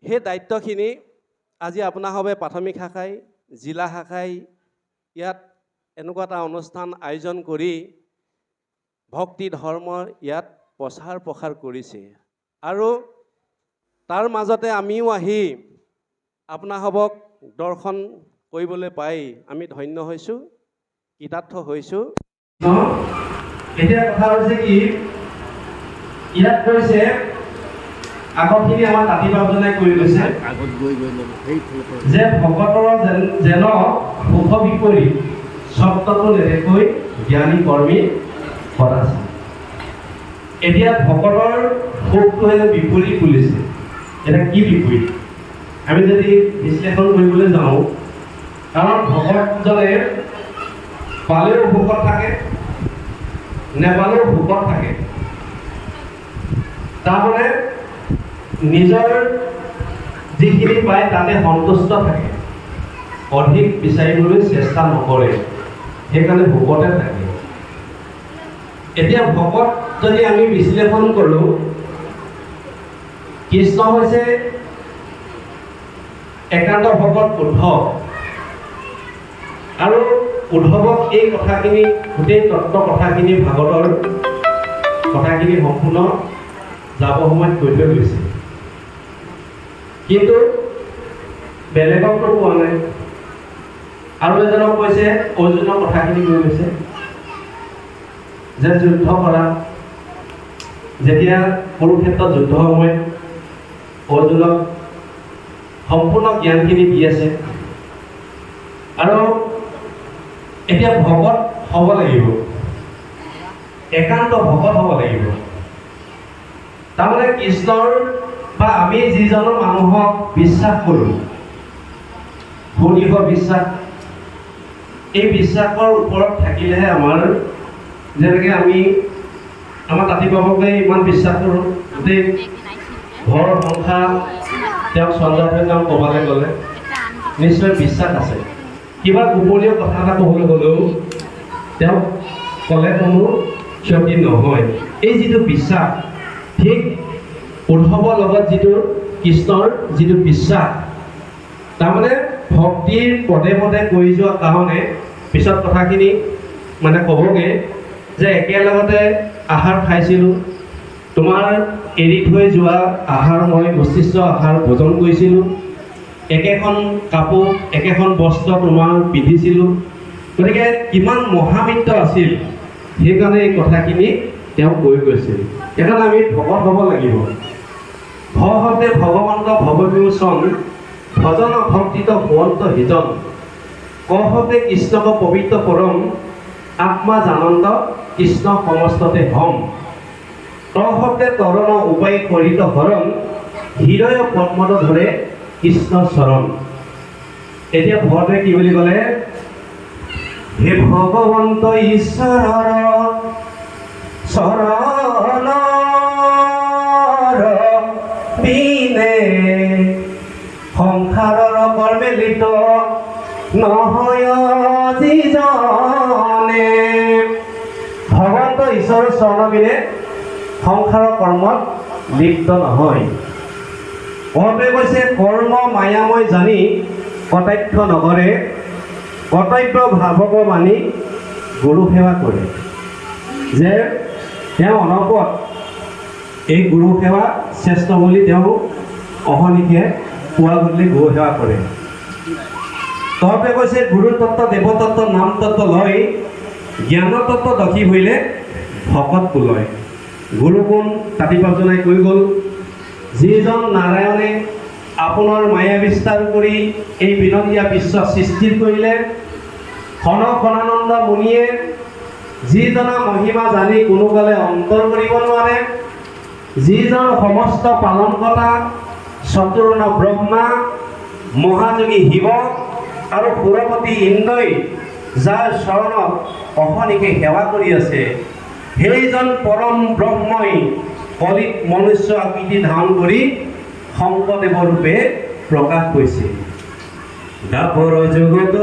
সেই দায়িত্বখিনি আজি আপোনাসৱে প্ৰাথমিক শাখাই জিলা শাখাই ইয়াত এনেকুৱা এটা অনুষ্ঠান আয়োজন কৰি ভক্তি ধৰ্ম ইয়াত প্ৰচাৰ প্ৰসাৰ কৰিছে আৰু তাৰ মাজতে আমিও আহি আপোনাসৱক দৰ্শন কৰিবলৈ পাই আমি ধন্য হৈছোঁ, কৃতাৰ্থ হৈছোঁ। এতিয়া কথা হৈছে কি, ইয়াত কৈছে আগতখিনি আমাৰ তাঁতী বাবজনাই কৈ গৈছে যে ভকতৰ যেন সুখ বিপৰীত শব্দটো নেদেকৈ জ্ঞানী কৰ্মী সদাচাৰ। এতিয়া ভকতৰ সুখটোহে বিপৰীত বুলিছে। এতিয়া কি বিপৰীত আমি যদি বিশ্লেষণ কৰিবলৈ যাওঁ, কাৰণ ভকতজনে পালেও সুখত থাকে, নেপালেও সুখত থাকে। তাৰমানে নিজৰ যিখিনি পায় তাতে সন্তুষ্ট থাকে, অধিক বিচাৰিবলৈ চেষ্টা নকৰে, সেইকাৰণে ভোকতে থাকে। এতিয়া ভকত যদি আমি বিশ্লেষণ কৰোঁ, কৃষ্ণ হৈছে একান্ত ভকত উদ্ধৱ, আৰু উদ্ধৱক এই কথাখিনি গোটেই তত্ত্ব কথাখিনি ভাগৱতৰ কথাখিনি সম্পূৰ্ণ যাব সময়ত কৈ থৈ গৈছে, কিন্তু বেলেগকতো কোৱা নাই। আৰু এজনক কৈছে অৰ্জুনৰ কথাখিনি কৈ গৈছে যে যুদ্ধ কৰা, যেতিয়া কুৰুক্ষেত্ৰত যুদ্ধ সময়ত অৰ্জুনক সম্পূৰ্ণ জ্ঞানখিনি দি আছে। আৰু এতিয়া ভকত হ'ব লাগিব, একান্ত ভকত হ'ব লাগিব। তাৰমানে কৃষ্ণৰ বা আমি যিজনৰ মানুহক বিশ্বাস কৰোঁ, সুদৃঢ় বিশ্বাস, এই বিশ্বাসৰ ওপৰত থাকিলেহে আমাৰ, যেনেকৈ আমি আমাৰ তাঁতী বাবকে ইমান বিশ্বাস কৰোঁ, গোটেই ঘৰ সংসাৰ তেওঁক চন্দ্ৰভাৱে তেওঁ ক'বলৈ গ'লে নিশ্চয় বিশ্বাস আছে। কিবা গোপনীয় কথা এটা ক'বলৈ গ'লেও তেওঁক ক'লে কোনো ক্ষতি নহয়। এই যিটো বিশ্বাস, ঠিক উদ্ধৱৰ লগত যিটো কৃষ্ণৰ যিটো বিশ্বাস, তাৰমানে ভক্তিৰ পদে পদে কৰি যোৱা কাৰণে পিছত কথাখিনি মানে ক'বগৈ যে একেলগতে আহাৰ খাইছিলোঁ, তোমাৰ এৰি থৈ যোৱা আহাৰ মই উচ্ছিষ্ট আহাৰ ভোজন কৰিছিলোঁ, একেখন কাপোৰ একেখন বস্ত্ৰ তোমাৰ পিন্ধিছিলোঁ। গতিকে কিমান মহামিত্ৰ আছিল, সেইকাৰণে এই কথাখিনি তেওঁ কৈ গৈছিল। সেইকাৰণে আমি ভকত হ'ব লাগিব। ভতে ভগৱন্ত ভৱবিমোচন ভজন ভক্তিত ভুৱন্ত হিজন, কহতে কৃষ্ণক পবিত্ৰ পৰম আত্মা জানন্ত কৃষ্ণ সমস্ততে হম, তহতে তৰণ উপায় কৰিত হৰণ হৃদয় পদ্মত ধৰে কৃষ্ণ চৰণ। এতিয়া ভকতে কি বুলি ক'লে, হে ভগৱন্ত ঈশ্বৰৰ চৰণ বিনে সংসাৰৰ কৰ্মে লিপ্ত নহয় যিজনে। ভগৱন্ত ঈশ্বৰৰ চৰণ বিনে সংসাৰৰ কৰ্মত লিপ্ত নহয়। বহুতে কৈছে কৰ্ম মায়াময় জানি কটাক্ষ নকৰে, কৰ্তব্য ভাৱক মানি গুৰু সেৱা কৰে। যে তেওঁ অনপদ এই গুৰু সেৱা শ্ৰেষ্ঠ বুলি তেওঁ অহনিশে পুৱা গধূলি গুৰু সেৱা কৰে। তহঁতে কৈছে গুৰু তত্ত্ব দেৱতত্ত্ব নাম তত্ত্ব লয়, জ্ঞান তত্ত্ব দখি হৈলে ভকত পুলয়। গুৰু কোন তাঁতী বাবজনাই কৈ গ'ল, যিজন নাৰায়ণে আপোনাৰ মায়া বিস্তাৰ কৰি এই বিনন্দীয়া বিশ্ব সৃষ্টি কৰিলে, ঘন ঘনানন্দ মুনিয়ে যিজনা মহিমা জানি কোনো কালে অন্তৰ কৰিব নোৱাৰে, যিজন সমস্ত পালনকৰ্তা চতুৰ্ণ ব্ৰহ্মা মহাযোগী শিৱ আৰু সুৰপতি ইন্দ্ৰই যাৰ চৰণত অহনিশে সেৱা কৰি আছে, সেইজন পৰম ব্ৰহ্মই কলিত মনুষ্য আকৃতি ধাৰণ কৰি শংকৰদেৱৰ ৰূপে প্ৰকাশ কৰিছে। দাপৰ জগত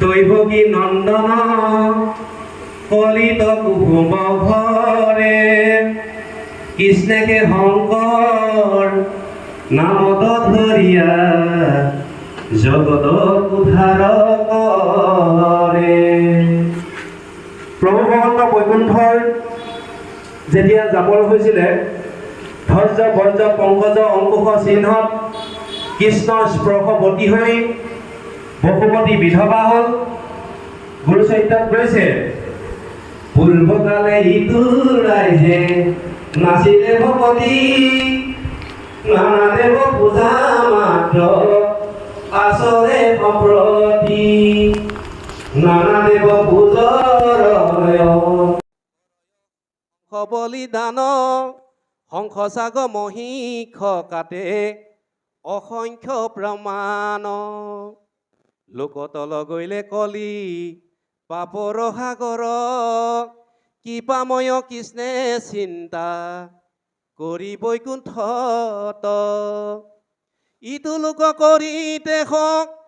দৈৱকী নন্দন কলিত কুসুম ভৰে, কৃষ্ণকে শংকৰ নামত ধৰিয়া জগত উদ্ধাৰ কৰে। প্ৰভু ভগৱন্ত বৈকুণ্ঠৰ যেতিয়া যাবলৈ হৈছিলে ধ্বজ বজ্ৰ পংকজ অংকুশ চিহ্নত কৃষ্ণ স্পৰ্শৱতী হৈ বসুমতী বিধৱা হ'ল। গুৰু চৰিত্ৰত গৈছে পূৰ্বকালে ইটো ৰাইজে নাছিলে ভকতি নানাদেৱ পূজা মাত্ৰ আচৰে সম্প্ৰতি নানাদেৱ পূজৰয় বলিদান শংখ মহিষ কাটে অসংখ্য প্ৰমাণ লোকতল গৈলে কলি পাপৰ সাগৰ কৃপাময় কৃষ্ণে চিন্তা কৰি বৈকুণ্ঠত ইটো লোক কৰি তেখক